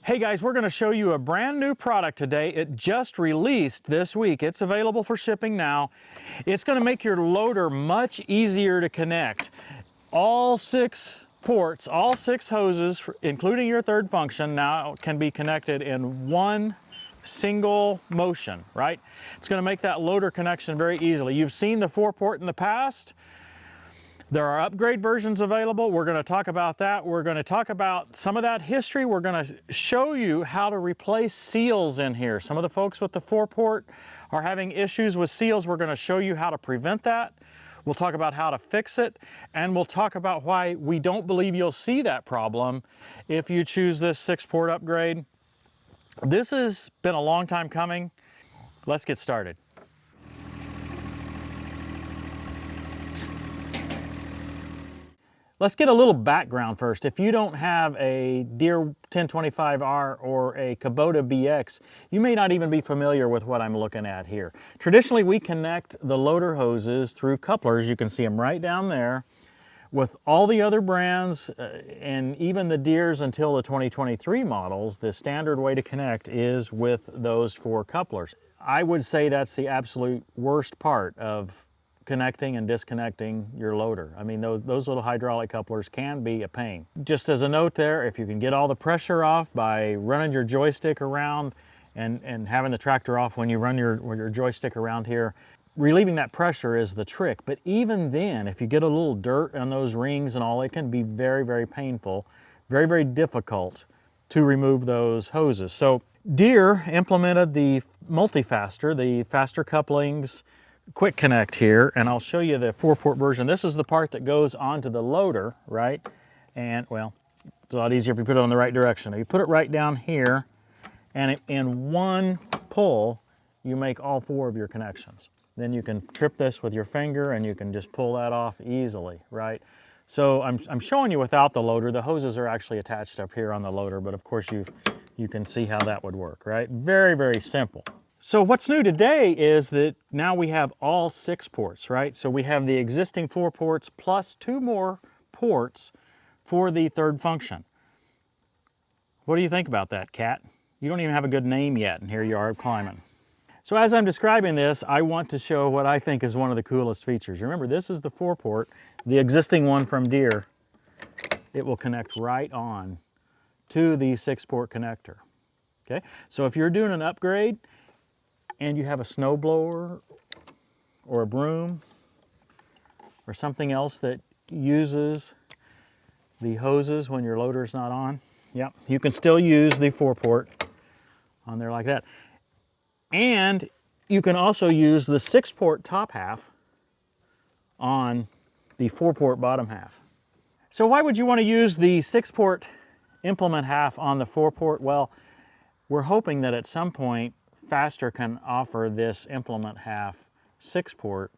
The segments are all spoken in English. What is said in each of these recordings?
Hey guys, we're going to show you a brand new product today. It just released this week. It's available for shipping now. It's going to make your loader much easier to connect. All 6 ports, all 6 hoses, including your third function, now can be connected in one single motion, right? It's going to make that loader connection very easily. You've seen the 4-port in the past. There are upgrade versions available. We're going to talk about that. We're going to talk about some of that history. We're going to show you how to replace seals in here. Some of the folks with the 4-port are having issues with seals. We're going to show you how to prevent that. We'll talk about how to fix it, and we'll talk about why we don't believe you'll see that problem if you choose this 6-port upgrade. This has been a long time coming. Let's get started. Let's get a little background first. If you don't have a Deere 1025R or a Kubota BX, you may not even be familiar with what I'm looking at here. Traditionally, we connect the loader hoses through couplers. You can see them right down there. With all the other brands and even the Deeres until the 2023 models, the standard way to connect is with those 4 couplers. I would say that's the absolute worst part of connecting and disconnecting your loader. I mean, those little hydraulic couplers can be a pain. Just as a note there, if you can get all the pressure off by running your joystick around and having the tractor off when you run your joystick around here, relieving that pressure is the trick. But even then, if you get a little dirt on those rings and all, it can be very, very painful, very, very difficult to remove those hoses. So Deere implemented the multi-faster, the faster couplings, quick connect here, and I'll show you the 4-port version. This is the part that goes onto the loader, right? And well, it's a lot easier if you put it on the right direction. If you put it right down here, and in one pull, you make all 4 of your connections. Then you can trip this with your finger and you can just pull that off easily, right? So I'm showing you without the loader. The hoses are actually attached up here on the loader, but of course you can see how that would work, right? Very, very simple. So what's new today is that now we have all 6 ports, right? So we have the existing 4 ports plus 2 more ports for the third function. What do you think about that, Cat? You don't even have a good name yet, and here you are climbing. So as I'm describing this, I want to show what I think is one of the coolest features. Remember, this is the 4-port, the existing one from Deere. It will connect right on to the 6-port connector. Okay, so if you're doing an upgrade, and you have a snowblower or a broom or something else that uses the hoses when your loader is not on, yep, you can still use the 4-port on there like that. And you can also use the 6-port top half on the 4-port bottom half. So why would you want to use the 6-port implement half on the 4-port? Well, we're hoping that at some point Faster can offer this implement half 6-port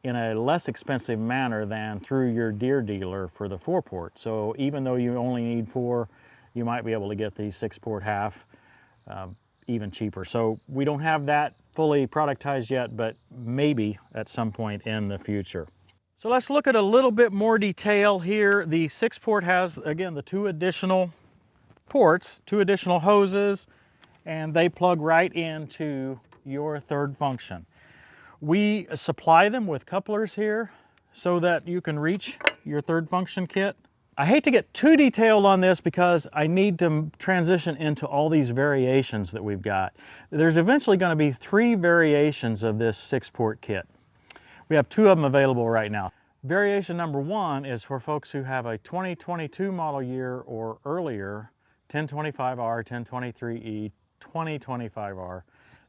in a less expensive manner than through your Deere dealer for the 4-port. So even though you only need 4, you might be able to get the 6-port half even cheaper. So we don't have that fully productized yet, but maybe at some point in the future. So let's look at a little bit more detail here. The 6-port has, again, the 2 additional ports, 2 additional hoses, and they plug right into your third function. We supply them with couplers here so that you can reach your third function kit. I hate to get too detailed on this because I need to transition into all these variations that we've got. There's eventually going to be 3 variations of this 6-port kit. We have 2 of them available right now. Variation number 1 is for folks who have a 2022 model year or earlier 1025R, 1023E, 2025R.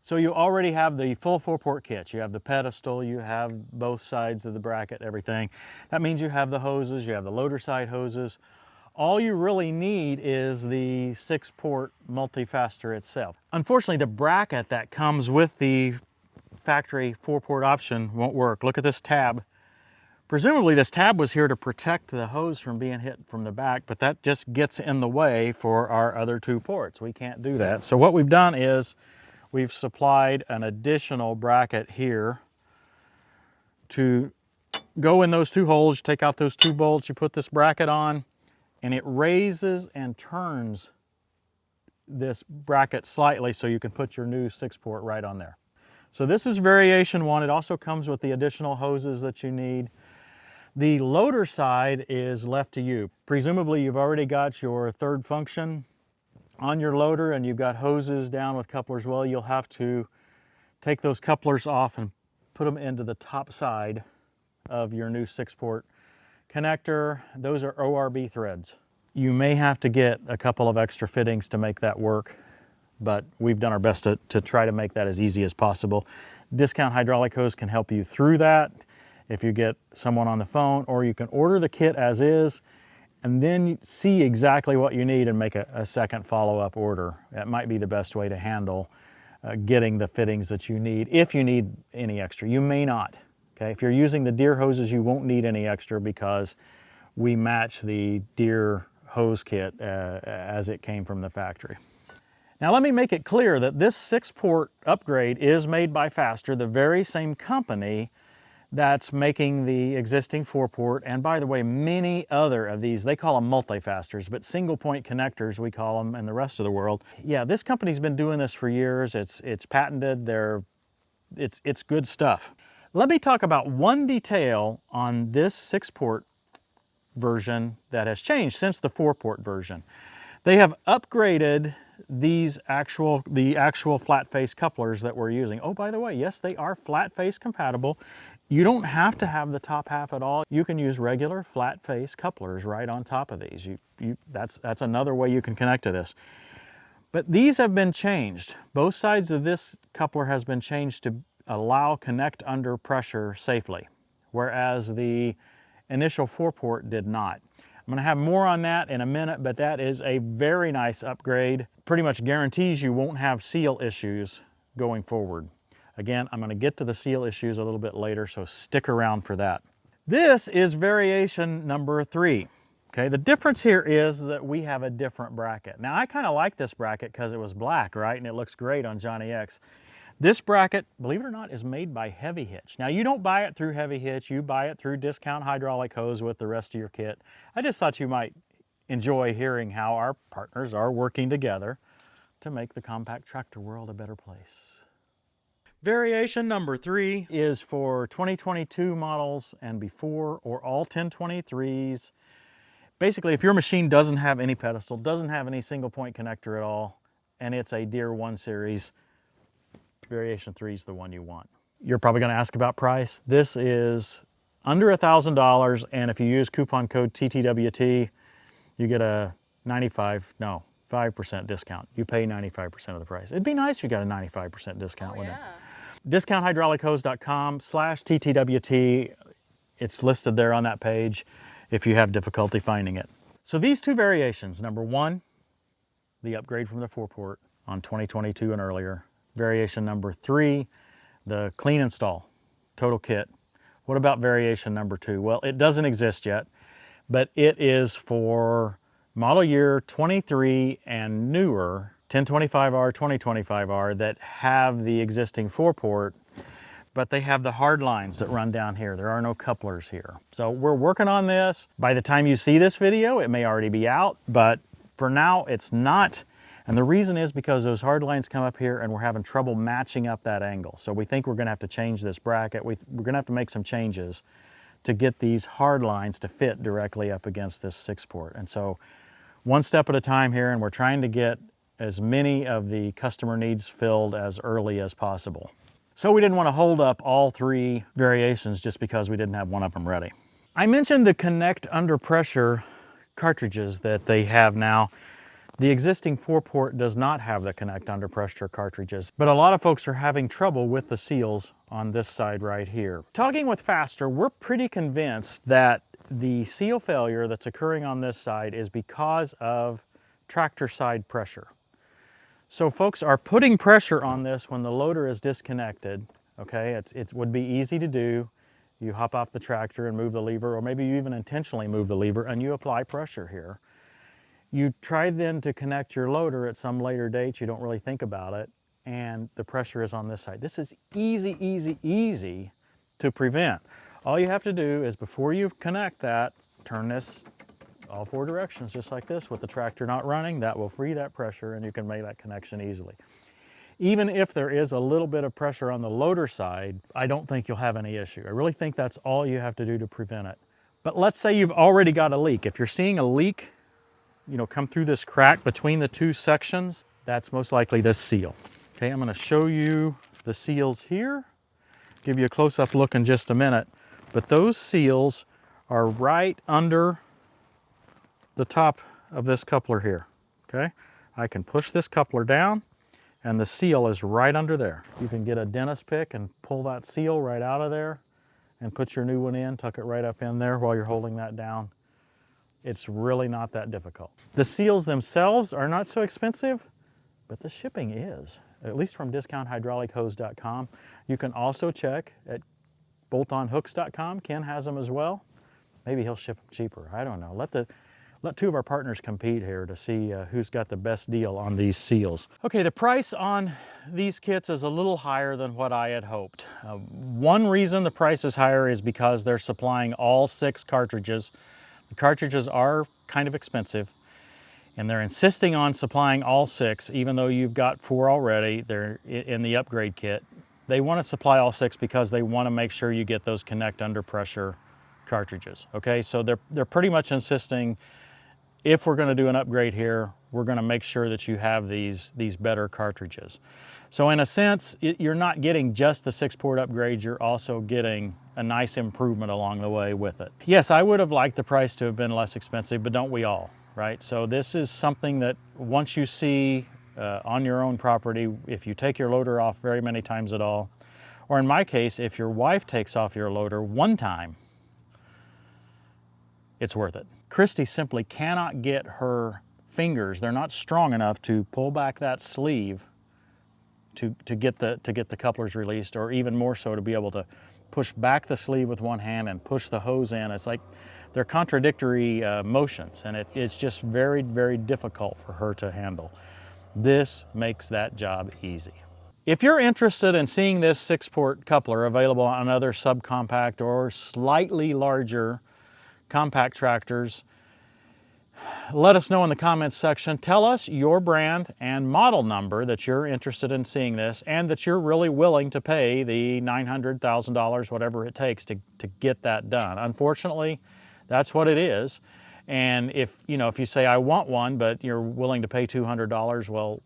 So you already have the full 4-port kit. You have the pedestal, you have both sides of the bracket, everything. That means you have the hoses, you have the loader side hoses. All you really need is the 6-port multi-faster itself. Unfortunately, the bracket that comes with the factory 4-port option won't work. Look at this tab. Presumably this tab was here to protect the hose from being hit from the back, but that just gets in the way for our other 2 ports. We can't do that. So what we've done is we've supplied an additional bracket here to go in those 2 holes. You take out those 2 bolts, you put this bracket on, and it raises and turns this bracket slightly so you can put your new 6-port right on there. So this is variation 1. It also comes with the additional hoses that you need. The loader side is left to you. Presumably you've already got your third function on your loader and you've got hoses down with couplers. Well, you'll have to take those couplers off and put them into the top side of your new 6-port connector. Those are ORB threads. You may have to get a couple of extra fittings to make that work, but we've done our best to try to make that as easy as possible. Discount Hydraulic Hose can help you through that if you get someone on the phone, or you can order the kit as is and then see exactly what you need and make a second follow-up order. That might be the best way to handle getting the fittings that you need. If you need any extra, you may not. Okay, if you're using the Deere hoses, you won't need any extra because we match the Deere hose kit as it came from the factory. Now let me make it clear that this 6-port upgrade is made by Faster, the very same company that's making the existing 4-port, and by the way, many other of these, they call them multi-fasters, but single-point connectors we call them in the rest of the world. Yeah, this company's been doing this for years. It's patented. It's good stuff. Let me talk about one detail on this 6-port version that has changed since the 4-port version. They have upgraded the actual flat face couplers that we're using. Oh, by the way, yes, they are flat face compatible. You don't have to have the top half at all. You can use regular flat face couplers right on top of these. That's another way you can connect to this. But these have been changed. Both sides of this coupler has been changed to allow connect under pressure safely, whereas the initial 4-port did not. I'm going to have more on that in a minute, but that is a very nice upgrade. Pretty much guarantees you won't have seal issues going forward. Again, I'm going to get to the seal issues a little bit later, so stick around for that. This is variation number 3. Okay, the difference here is that we have a different bracket. Now, I kind of like this bracket because it was black, right? And it looks great on Johnny X. This bracket, believe it or not, is made by Heavy Hitch. Now, you don't buy it through Heavy Hitch. You buy it through Discount Hydraulic Hose with the rest of your kit. I just thought you might enjoy hearing how our partners are working together to make the compact tractor world a better place. Variation number 3 is for 2022 models and before, or all 1023s. Basically, if your machine doesn't have any pedestal, doesn't have any single point connector at all, and it's a Deere 1 Series, variation 3 is the one you want. You're probably going to ask about price. This is under $1,000, and if you use coupon code TTWT, you get a 5% discount. You pay 95% of the price. It'd be nice if you got a 95% discount, wouldn't it? DiscountHydraulicHose.com/TTWT. It's listed there on that page if you have difficulty finding it. So these two variations, number 1, the upgrade from the 4-port on 2022 and earlier. Variation number 3, the clean install, total kit. What about variation number 2? Well, it doesn't exist yet, but it is for model year 23 and newer, 1025R, 2025R, that have the existing 4-port, but they have the hard lines that run down here. There are no couplers here. So we're working on this. By the time you see this video, it may already be out, but for now it's not. And the reason is because those hard lines come up here and we're having trouble matching up that angle. So we think we're gonna have to change this bracket. We're gonna have to make some changes to get these hard lines to fit directly up against this 6-port. And so one step at a time here, and we're trying to get as many of the customer needs filled as early as possible. So we didn't want to hold up all 3 variations just because we didn't have one of them ready. I mentioned the connect under pressure cartridges that they have now. The existing 4-port does not have the connect under pressure cartridges, but a lot of folks are having trouble with the seals on this side right here. Talking with Faster, we're pretty convinced that the seal failure that's occurring on this side is because of tractor side pressure. So folks are putting pressure on this when the loader is disconnected. Okay, it would be easy to do. You hop off the tractor and move the lever, or maybe you even intentionally move the lever and you apply pressure here. You try then to connect your loader at some later date, you don't really think about it, and the pressure is on this side. This is easy, easy, easy to prevent. All you have to do is, before you connect that, turn this all four directions, just like this. With the tractor not running, that will free that pressure and you can make that connection easily. Even if there is a little bit of pressure on the loader side, I don't think you'll have any issue. I really think that's all you have to do to prevent it. But let's say you've already got a leak. If you're seeing a leak, come through this crack between the two sections, that's most likely this seal. Okay, I'm gonna show you the seals here, give you a close-up look in just a minute, but those seals are right under the top of this coupler here, okay? I can push this coupler down and the seal is right under there. You can get a dentist pick and pull that seal right out of there and put your new one in, tuck it right up in there while you're holding that down. It's really not that difficult. The seals themselves are not so expensive, but the shipping is, at least from discounthydraulichose.com. You can also check at boltonhooks.com. Ken has them as well. Maybe he'll ship them cheaper. I don't know. Let two of our partners compete here to see who's got the best deal on these seals. Okay, the price on these kits is a little higher than what I had hoped. One reason the price is higher is because they're supplying all 6 cartridges. The cartridges are kind of expensive, and they're insisting on supplying all 6, even though you've got 4 already. They're in the upgrade kit. They want to supply all 6 because they want to make sure you get those connect under pressure cartridges. Okay, so they're pretty much insisting, if we're going to do an upgrade here, we're going to make sure that you have these better cartridges. So in a sense, you're not getting just the 6-port upgrade, you're also getting a nice improvement along the way with it. Yes, I would have liked the price to have been less expensive, but don't we all, right? So this is something that once you see on your own property, if you take your loader off very many times at all, or in my case, if your wife takes off your loader one time, it's worth it. Christy simply cannot get her fingers, they're not strong enough to pull back that sleeve to get the couplers released, or even more so to be able to push back the sleeve with one hand and push the hose in. It's like they're contradictory motions, and it's just very, very difficult for her to handle. This makes that job easy. If you're interested in seeing this 6-port coupler available on other subcompact or slightly larger compact tractors, let us know in the comments section. Tell us your brand and model number that you're interested in seeing this, and that you're really willing to pay the $900, $1,000, whatever it takes to get that done. Unfortunately, that's what it is. And if you say, I want one, but you're willing to pay $200, well,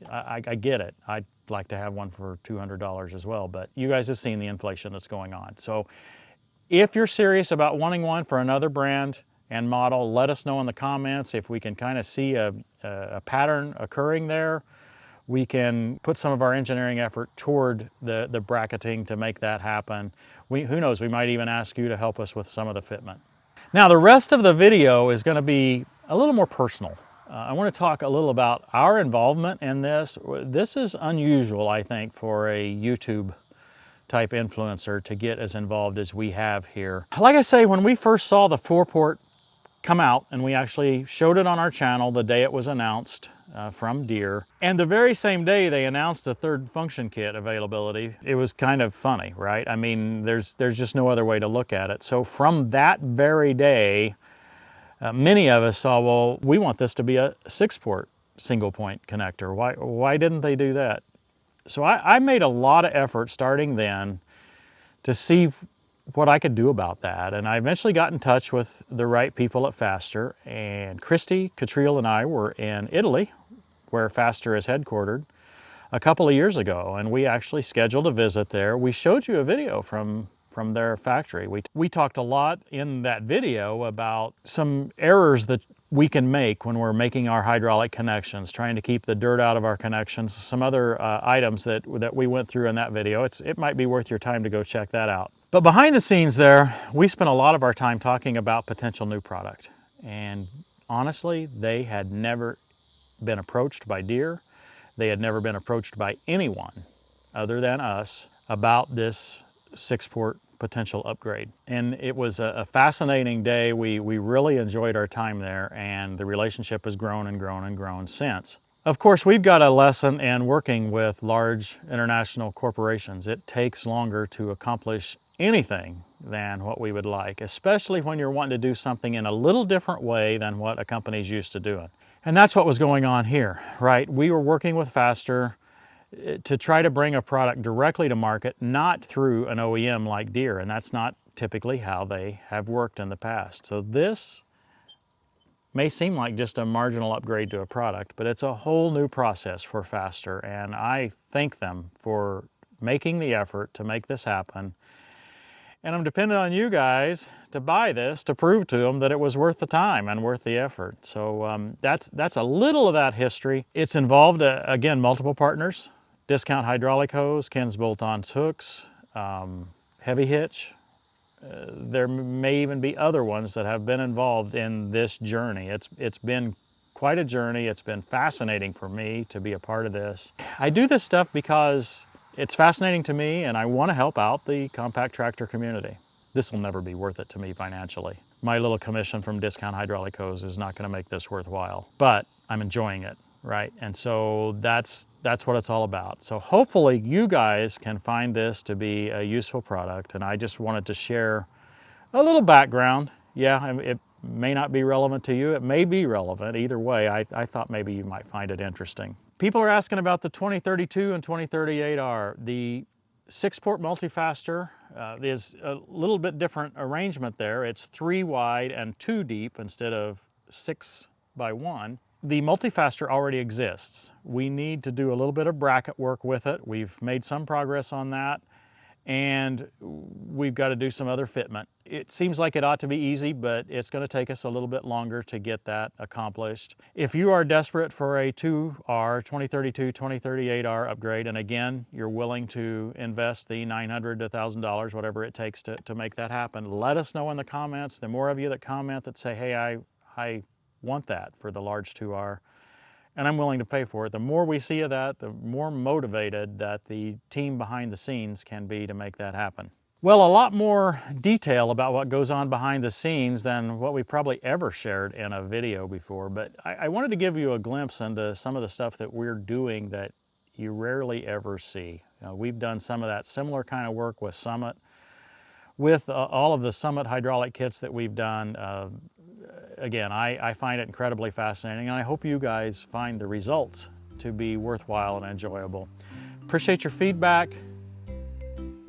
I get it. I'd like to have one for $200 as well, but you guys have seen the inflation that's going on. So if you're serious about wanting one for another brand and model, let us know in the comments. If we can kind of see a pattern occurring there, we can put some of our engineering effort toward the bracketing to make that happen. Who knows, we might even ask you to help us with some of the fitment. Now, the rest of the video is going to be a little more personal. I want to talk a little about our involvement in this. This is unusual, I think, for a YouTube type influencer to get as involved as we have here. Like I say, when we first saw the 4-port come out, and we actually showed it on our channel the day it was announced from Deere, and the very same day they announced the 3rd function kit availability, it was kind of funny, right? I mean, there's just no other way to look at it. So from that very day, many of us saw, well, we want this to be a 6-port single point connector. Why didn't they do that? So I made a lot of effort starting then to see what I could do about that. And I eventually got in touch with the right people at Faster, and Christy, Catriel, and I were in Italy, where Faster is headquartered, a couple of years ago, and we actually scheduled a visit there. We showed you a video from their factory. We talked a lot in that video about some errors that we can make when we're making our hydraulic connections, trying to keep the dirt out of our connections, some other items that we went through in that video. It might be worth your time to go check that out. But behind the scenes there, we spent a lot of our time talking about potential new product. And honestly, they had never been approached by Deere. They had never been approached by anyone other than us about this 6-port potential upgrade. And it was a fascinating day. We really enjoyed our time there, and the relationship has grown and grown and grown since. Of course, we've got a lesson in working with large international corporations. It takes longer to accomplish anything than what we would like, especially when you're wanting to do something in a little different way than what a company's used to doing. And that's what was going on here, right? We were working with Faster to try to bring a product directly to market, not through an OEM like Deere, and that's not typically how they have worked in the past. So this may seem like just a marginal upgrade to a product, but it's a whole new process for Faster, and I thank them for making the effort to make this happen. And I'm dependent on you guys to buy this to prove to them that it was worth the time and worth the effort. So that's a little of that history. It's involved, again, multiple partners: Discount Hydraulic Hose, Ken's Bolt-On Hooks, Heavy Hitch. There may even be other ones that have been involved in this journey. It's been quite a journey. It's been fascinating for me to be a part of this. I do this stuff because it's fascinating to me, and I want to help out the compact tractor community. This will never be worth it to me financially. My little commission from Discount Hydraulic Hose is not going to make this worthwhile, but I'm enjoying it, right? And so that's what it's all about. So hopefully you guys can find this to be a useful product, and I just wanted to share a little background. Yeah, it may not be relevant to you. It may be relevant. Either way, I thought maybe you might find it interesting. People are asking about the 2032 and 2038R. The 6-port multi-faster is a little bit different arrangement there. It's 3 wide and 2 deep instead of 6 by 1. The multi-faster already exists. We need to do a little bit of bracket work with it. We've made some progress on that, and we've got to do some other fitment. It seems like it ought to be easy, but it's going to take us a little bit longer to get that accomplished. If you are desperate for a 2R, 2032, 2038R upgrade, and again, you're willing to invest the $900 to $1,000, whatever it takes to make that happen, let us know in the comments. The more of you that comment that say, hey, I want that for the large 2R, and I'm willing to pay for it, the more we see of that, the more motivated that the team behind the scenes can be to make that happen. Well, a lot more detail about what goes on behind the scenes than what we probably ever shared in a video before, but I wanted to give you a glimpse into some of the stuff that we're doing that you rarely ever see. You know, we've done some of that similar kind of work with Summit, with all of the Summit hydraulic kits that we've done. Again, I find it incredibly fascinating, and I hope you guys find the results to be worthwhile and enjoyable. Appreciate your feedback.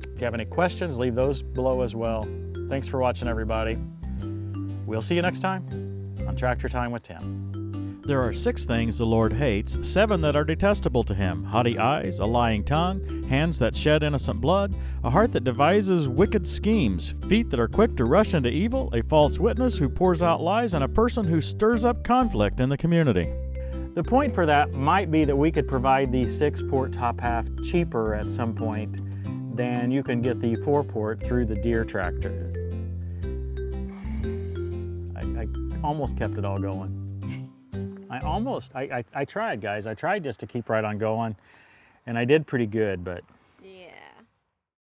If you have any questions, leave those below as well. Thanks for watching, everybody. We'll see you next time on Tractor Time with Tim. There are 6 things the Lord hates, 7 that are detestable to him: haughty eyes, a lying tongue, hands that shed innocent blood, a heart that devises wicked schemes, feet that are quick to rush into evil, a false witness who pours out lies, and a person who stirs up conflict in the community. The point for that might be that we could provide the 6-port top half cheaper at some point than you can get the 4-port through the Deere tractor. I almost kept it all going. I tried, guys. I tried just to keep right on going, and I did pretty good, but